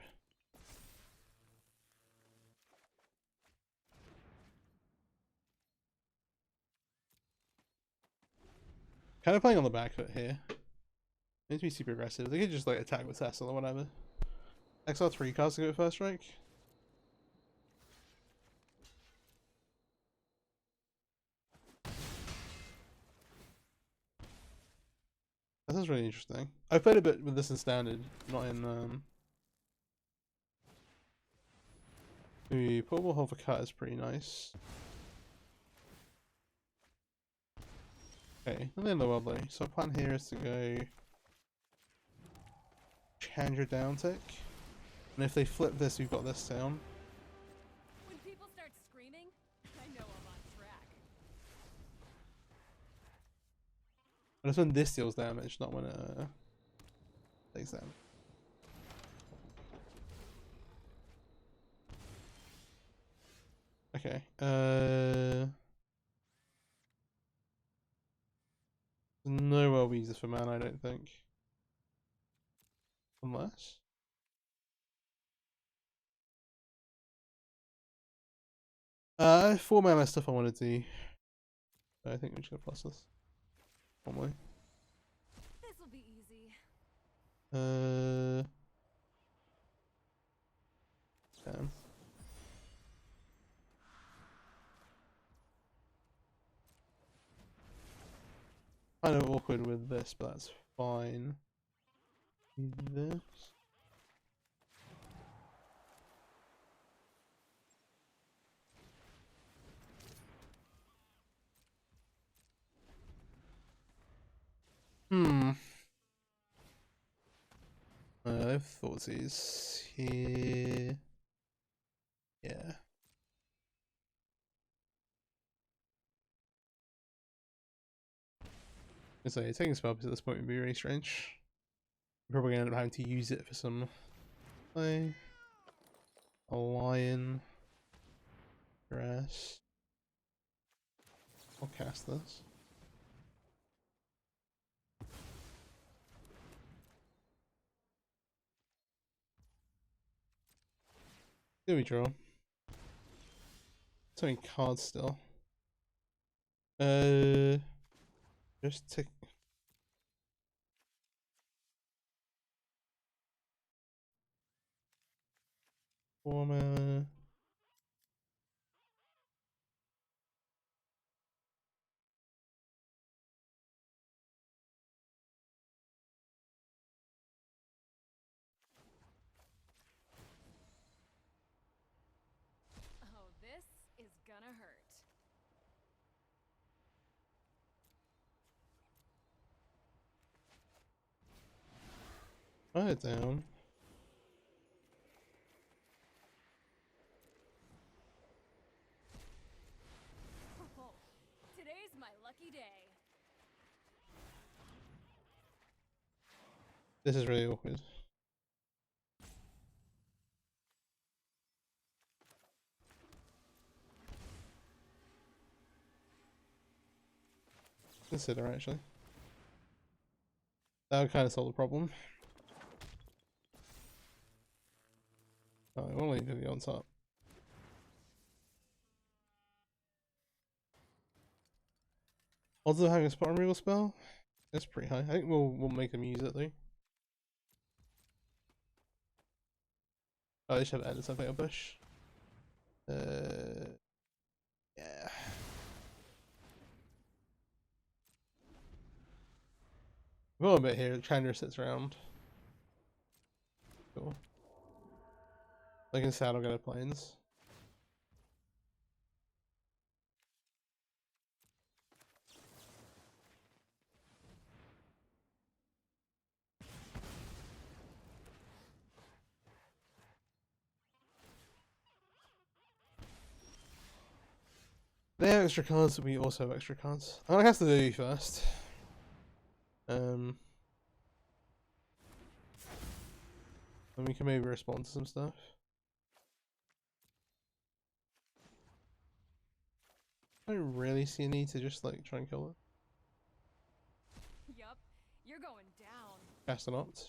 Kind of playing on the back foot here. Needs to be super aggressive. They could just like attack with Cecil or whatever. Exile 3 cards to go with first strike. This is really interesting. I played a bit with this in standard, not in the portable hover cut is pretty nice. Okay, not the end of the world though. So our plan here is to go Chandra down tick. And if they flip this, we've got this down. When people start screaming, I know I'm on track. But it's when this deals damage, not when it takes damage. Okay. No well we use this for mana, I don't think. Unless. Four mana stuff I want to do. I think we should go plus this. Probably. This'll be easy. Damn. Kind of awkward with this, but that's fine. This. I thought he's here. Yeah. So taking spell at this point would be really strange. I'm probably gonna end up having to use it for some play. A lion. Grass. I'll cast this. Here we draw. So many cards still. Just take. Former. Oh, this is gonna hurt. Write it down. Oh, today's my lucky day. This is really awkward. Consider actually. That would kind of solve the problem. Oh, I want to leave Vivi on top. Odds of having a spot removal spell? That's pretty high. I think we'll make them use it though. Oh, they should have added something a bush. Yeah. We've got a bit here. Chandra sits around. Cool. Like in Saddle get a planes. They have extra cards, we also have extra cards. I'm gonna cast the Vivi first. And we can maybe respond to some stuff. I don't really see a need to just like try and kill it. Yup, you're going down. Cast an opt.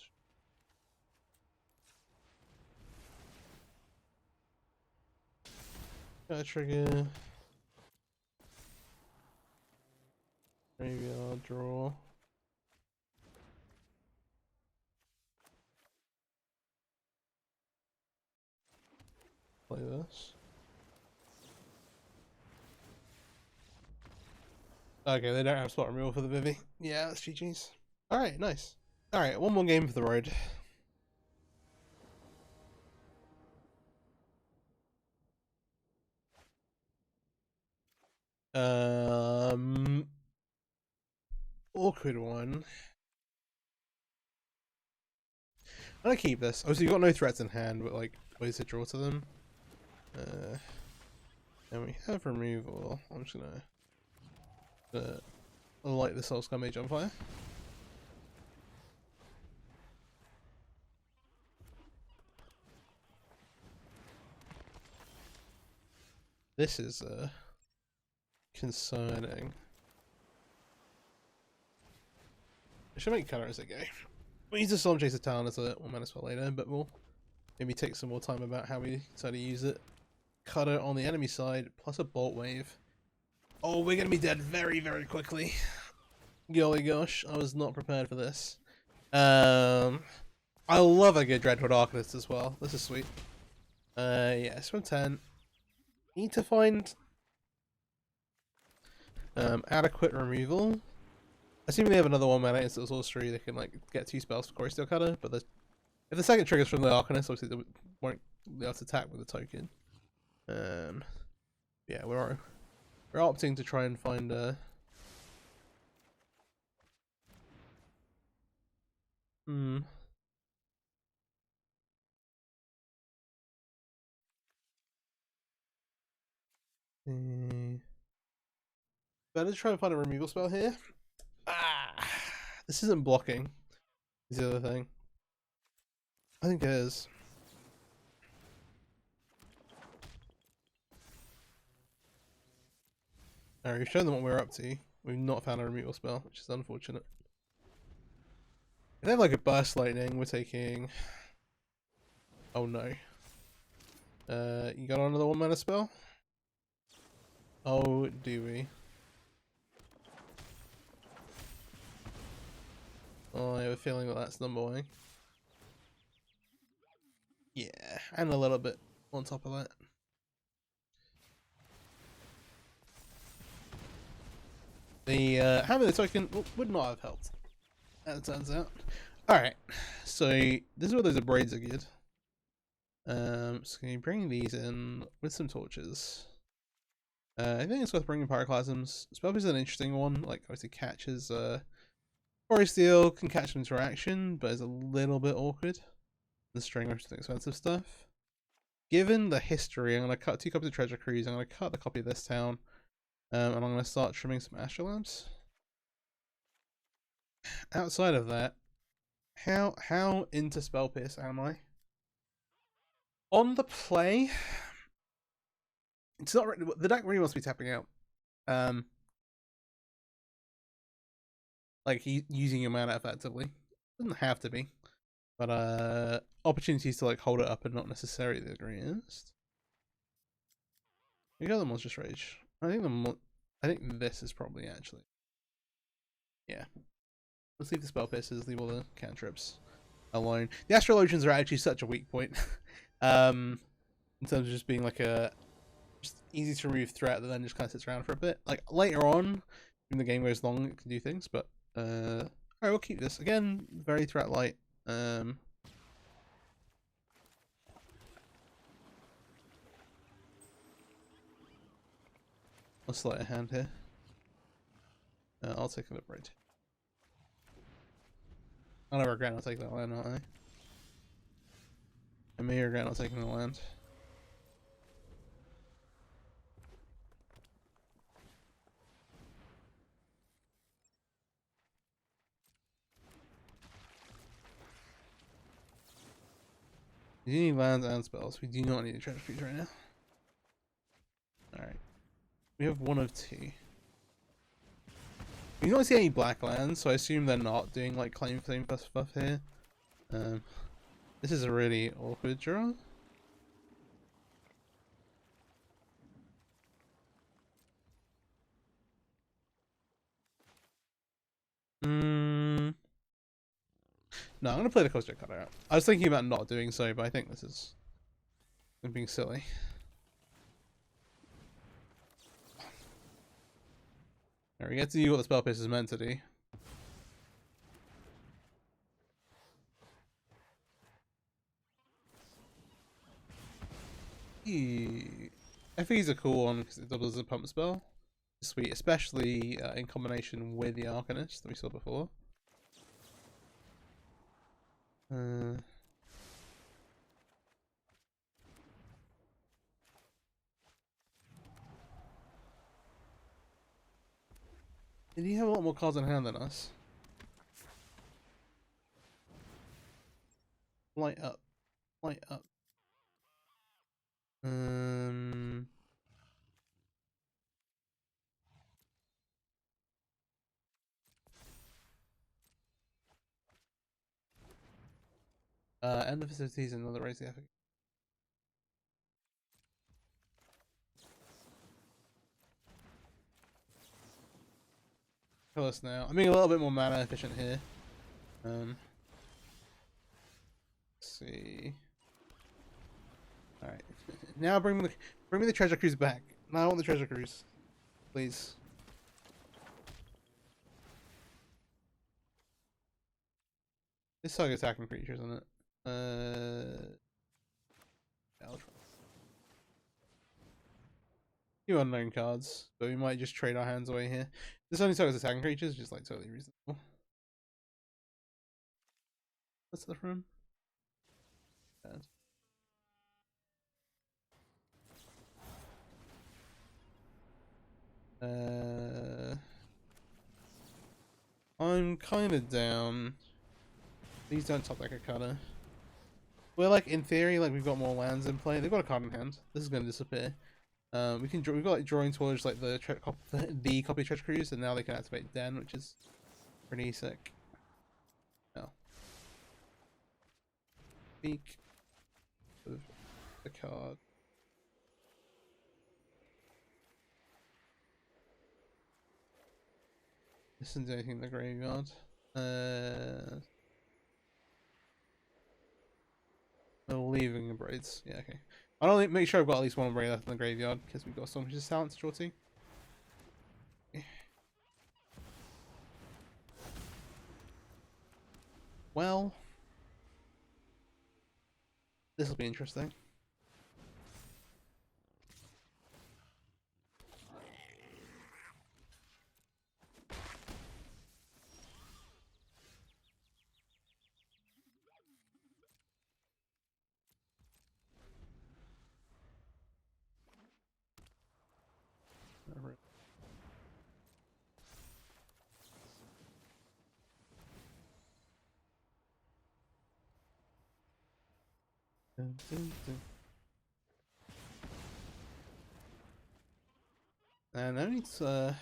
Got a trigger. Graveyard draw. Play this. Okay, they don't have spot removal for the Vivi. Yeah, that's GG's. Alright, nice. Alright, one more game for the road. Awkward one. I'm gonna keep this. Obviously, you've got no threats in hand, but like ways to draw to them. And we have removal. I'm just gonna light the Soul Scum Mage on fire. This is concerning. I should make cutter as I go. We'll use the Storm Chaser Talon as a 1-mana spell later, but we'll maybe take some more time about how we decide to use it. Cutter on the enemy side, plus a Bolt Wave. Oh, we're gonna be dead very, very quickly. Golly gosh, I was not prepared for this. I love a good Dreadwood Arcanist as well. This is sweet. Yeah, swim 10. Need to find adequate removal. Assuming they have another 1-mana instant sorcery, they can like get 2 spells for Quarry Steel Cutter. But if the second trigger's from the Arcanist, obviously they won't be able to attack with the token. Yeah, we're opting to try and find better try and find a removal spell here. This isn't blocking. Is the other thing. I think it is. Alright, we've shown them what we're up to. We've not found a removal spell, which is unfortunate. If they have like a burst lightning, we're taking. Oh no. You got another 1-mana spell? Oh, do we? Oh, I have a feeling that that's number 1. Yeah, and a little bit on top of that. The having the token would not have helped, as it turns out. Alright, so this is where those braids are good. So can you bring these in with some torches? I think it's worth bringing Pyroclasms. Spellpiece is an interesting one. Like, obviously catches Quarry Steel, can catch an interaction, but is a little bit awkward. The string, which is expensive stuff. Given the history, I'm going to cut 2 copies of Treasure Cruise, I'm going to cut a copy of this town, and I'm going to start trimming some Astrolabs. Outside of that, how into Spell Pierce am I? On the play, it's not really, the deck really wants to be tapping out. Like using your mana effectively. Doesn't have to be, but opportunities to like hold it up are not necessarily the greatest. The other one's just rage. I think this is probably actually. Yeah. Let's leave the spell pierces, leave all the cantrips alone. The Astrologians are actually such a weak point. In terms of just being like a just easy to remove threat that then just kind of sits around for a bit. Like later on, when the game goes long, it can do things, but alright, we'll keep this. Again, very threat light. I'll sleight a hand here. I'll take a look right. I'll never regret not taking that land, aren't I? I may regret not taking the land. We do need lands and spells. We do not need a treasure cruise right now. Alright. We have one of 2. We don't see any black lands, so I assume they're not doing like claim flame stuff here. This is a really awkward draw. No, I'm gonna play the Coast Cutter out. I was thinking about not doing so, but I think this is being silly. There, we get to do what the spell piece is meant to do. I think he's a cool one because it doubles as a pump spell. Sweet, especially in combination with the Arcanist that we saw before. Did he have a lot more cards in hand than us? Light up. Light up. End of facilities and another raise the effort. Kill us now. I'm being a little bit more mana efficient here. Let's see. Alright. Now bring me the treasure cruise back. Now I want the treasure cruise. Please. This target attacking creatures, isn't it? Yeah, I'll try. Few unknown cards, but we might just trade our hands away here. This only targets attacking creatures, which is like totally reasonable. What's the room? I'm kind of down. Please don't top deck a cutter. We're like, in theory, like we've got more lands in play. They've got a card in hand. This is going to disappear. We can draw. We've got like drawing towards like the copy treasure cruise, and now they can activate Den, which is pretty sick. Oh. Speak of the card. This isn't anything in the graveyard. Leaving the braids. Yeah, okay. I'll only make sure I've got at least one braid left in the graveyard because we've got so much talent to draw to. Well, this will be interesting. And I need to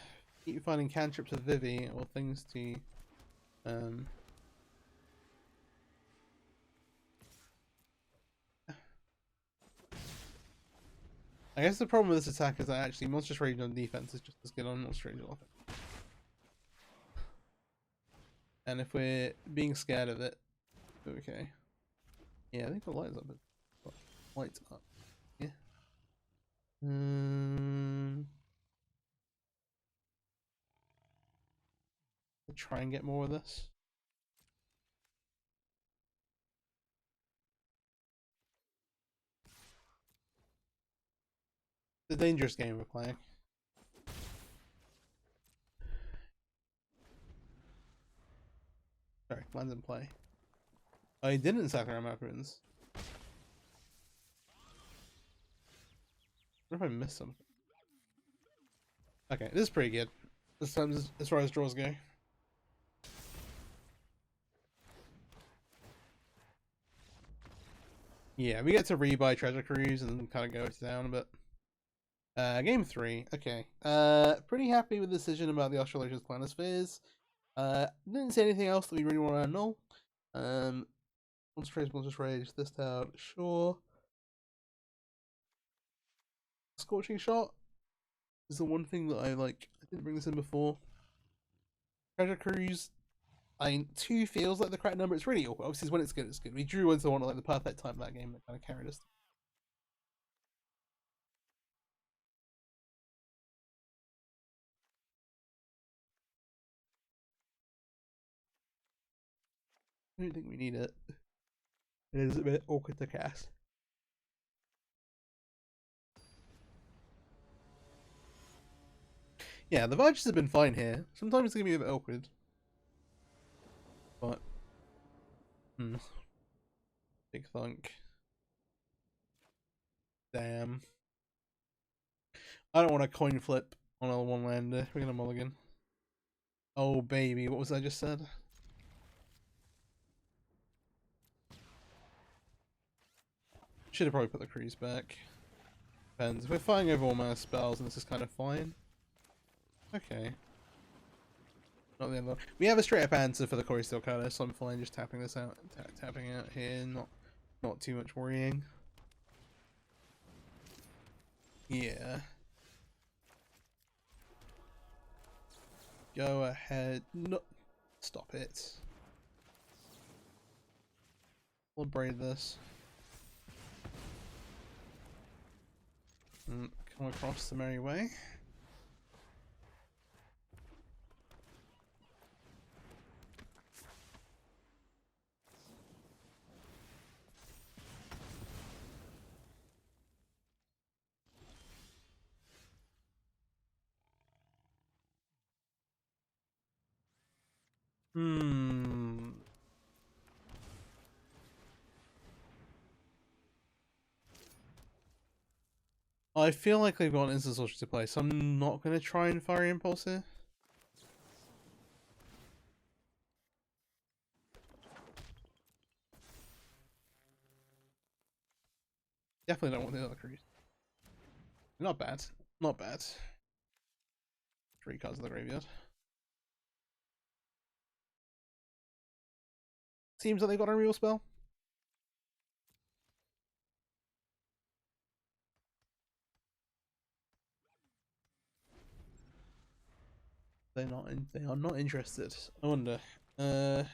keep finding cantrips of Vivi or things to I guess the problem with this attack is that actually Monstrous Rage on defense is just as good on Monstrous Rage on offense. And if we're being scared of it, okay. Yeah, I think the lights up. Lights up. Yeah. Try and get more of this. It's a dangerous game we're playing. Sorry, lands in play. Oh, he didn't sack our map runes. What if I missed something? Okay, this is pretty good. This time, as far as draws go. Yeah, we get to rebuy Treasure Cruise and kind of go down a bit. Game 3. Okay. Pretty happy with the decision about the Australasia's Planispheres. Didn't see anything else that we really want to know. Monstrous Rage, this town, sure. Scorching Shot is the one thing that I like. I didn't bring this in before. Treasure Cruise, I mean, 2 feels like the correct number. It's really awkward. Obviously, when it's good, it's good. We drew into one at like the perfect time of that game that kind of carried us. I don't think we need it. It is a bit awkward to cast. Yeah, the Verges have been fine here. Sometimes it's gonna be a bit awkward. But big thunk. Damn. I don't want a coin flip on a one lander. We're gonna mulligan. Oh baby, what was I just said? Should have probably put the cruise back. Depends. If we're fighting over all mana spells and this is kind of fine. Okay. Not the end of the... We have a straight up answer for the Core Steel Cutter, so I'm fine just tapping this out, tapping out here, not too much worrying. Yeah. Go ahead. No, stop it. We'll braid this. And come across the merry way. I feel like they've got an instant sorcery to play, so I'm not going to try and Fiery Impulse here. Definitely don't want the other cruise. Not bad. Not bad. 3 cards in the graveyard. Seems like they've got a real spell. They are not interested. I wonder. That's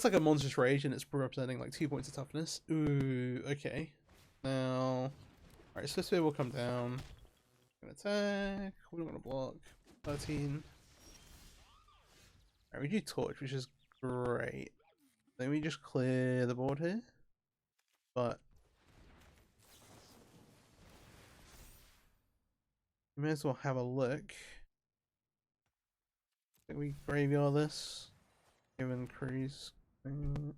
like a monstrous rage and it's representing like 2 points of toughness. Ooh, okay. Now, alright, so this way will come down. We're gonna attack. We're not gonna block. 13. Alright, we do torch, which is great. Then we just clear the board here. But we may as well have a look. I think we graveyard this. Given Crease in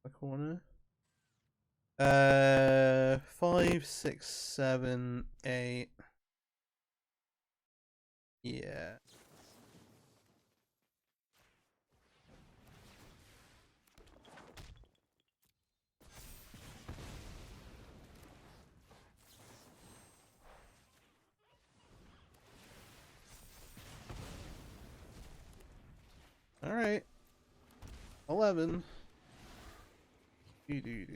the corner. 5, 6, 7, 8. Yeah. All right. 11. Do.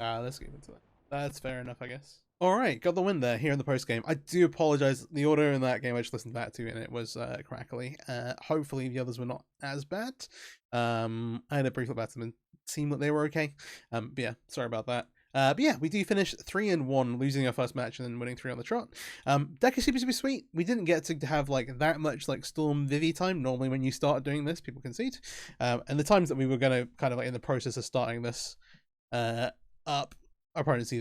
Let's get into that. That's fair enough, I guess. Alright, got the win there here in the post game. I do apologise, the order in that game I just listened back to and it was crackly. Hopefully the others were not as bad. I had a brief look back at them and seemed that they were okay. But yeah, sorry about that. But yeah, we do finish 3-1, losing our first match and then winning 3 on the trot. Deck is super sweet. We didn't get to have like that much like Storm Vivi time. Normally when you start doing this, people concede. And the times that we were going to kind of like in the process of starting this up, our opponents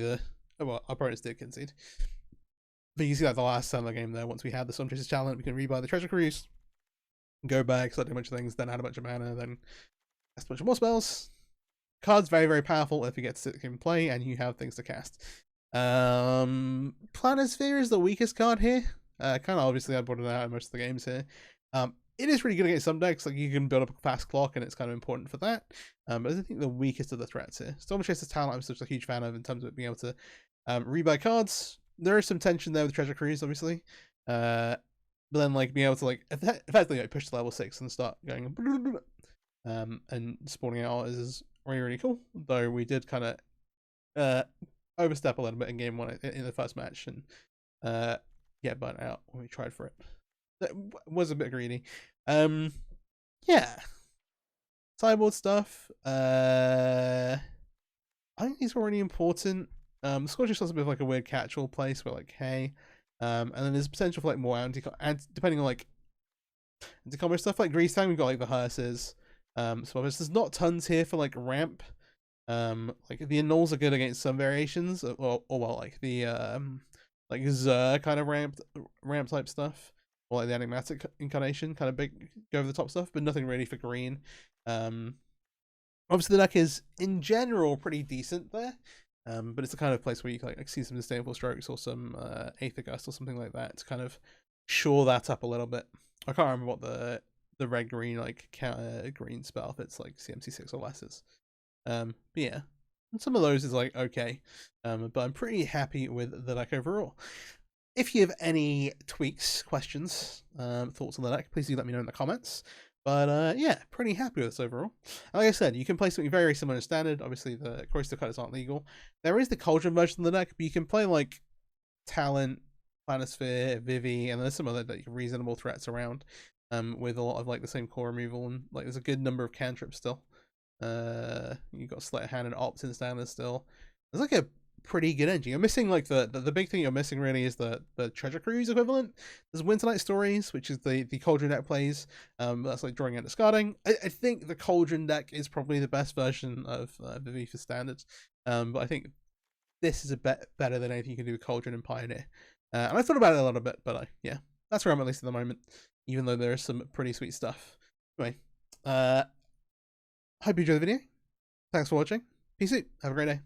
our opponents did concede. But you see that the last turn of the game there, once we had the Storm Chasers Challenge, we can rebuy the Treasure Cruise, go back, start doing a bunch of things, then add a bunch of mana, then cast a bunch of more spells. Card's very, very powerful if you get to sit in play and you have things to cast. Planisphere is the weakest card here. Kind of obviously I brought it out in most of the games here. It is really good against some decks, like you can build up a fast clock and it's kind of important for that. But I think the weakest of the threats here. Storm Chaser's talent I'm such a huge fan of in terms of being able to rebuy cards. There is some tension there with Treasure Cruise, obviously. But then like being able to like effectively like, push to level 6 and start going and spawning out is really, really cool. Though we did kind of overstep a little bit in game 1 in the first match and get burnt out when we tried for it. That was a bit greedy. Yeah. Sideboard stuff. I think these were really important. Scorch is a bit of like a weird catch-all place where like, hey. And then there's potential for like more depending on like anti-combo stuff like Grease Time, we've got like the hearses. So there's not tons here for like ramp. Like the annuls are good against some variations, or well like the like Zer kind of ramp type stuff. Or like the enigmatic incarnation, kind of big, go over the top stuff, but nothing really for green. Obviously the deck is, in general, pretty decent there. But it's the kind of place where you can like see some Disdainful Strokes or some Aether Gust or something like that to kind of shore that up a little bit. I can't remember what the red green like counter green spell if it's like CMC6 or less is. But yeah, and some of those is like okay, but I'm pretty happy with the deck overall. If you have any tweaks, questions, thoughts on the deck, please do let me know in the comments. But yeah, pretty happy with this overall. Like I said, you can play something very similar to Standard. Obviously, the Crystal Cutters aren't legal. There is the Cauldron version of the deck, but you can play like Talent, Planisphere, Vivi, and there's some other like reasonable threats around with a lot of like the same core removal, and like there's a good number of cantrips still. You got Sleight of Hand and Opt in Standard still. There's like a pretty good engine. You're missing like the big thing you're missing really is the Treasure Cruise equivalent. There's Winternight Stories, which is the Cauldron deck plays. That's like drawing and discarding. I think the Cauldron deck is probably the best version of Vivi for Standard. But I think this is a bit better than anything you can do with Cauldron and Pioneer. And I thought about it a little bit, but yeah, that's where I'm at least at the moment. Even though there is some pretty sweet stuff. Anyway, hope you enjoyed the video. Thanks for watching. Peace out. Have a great day.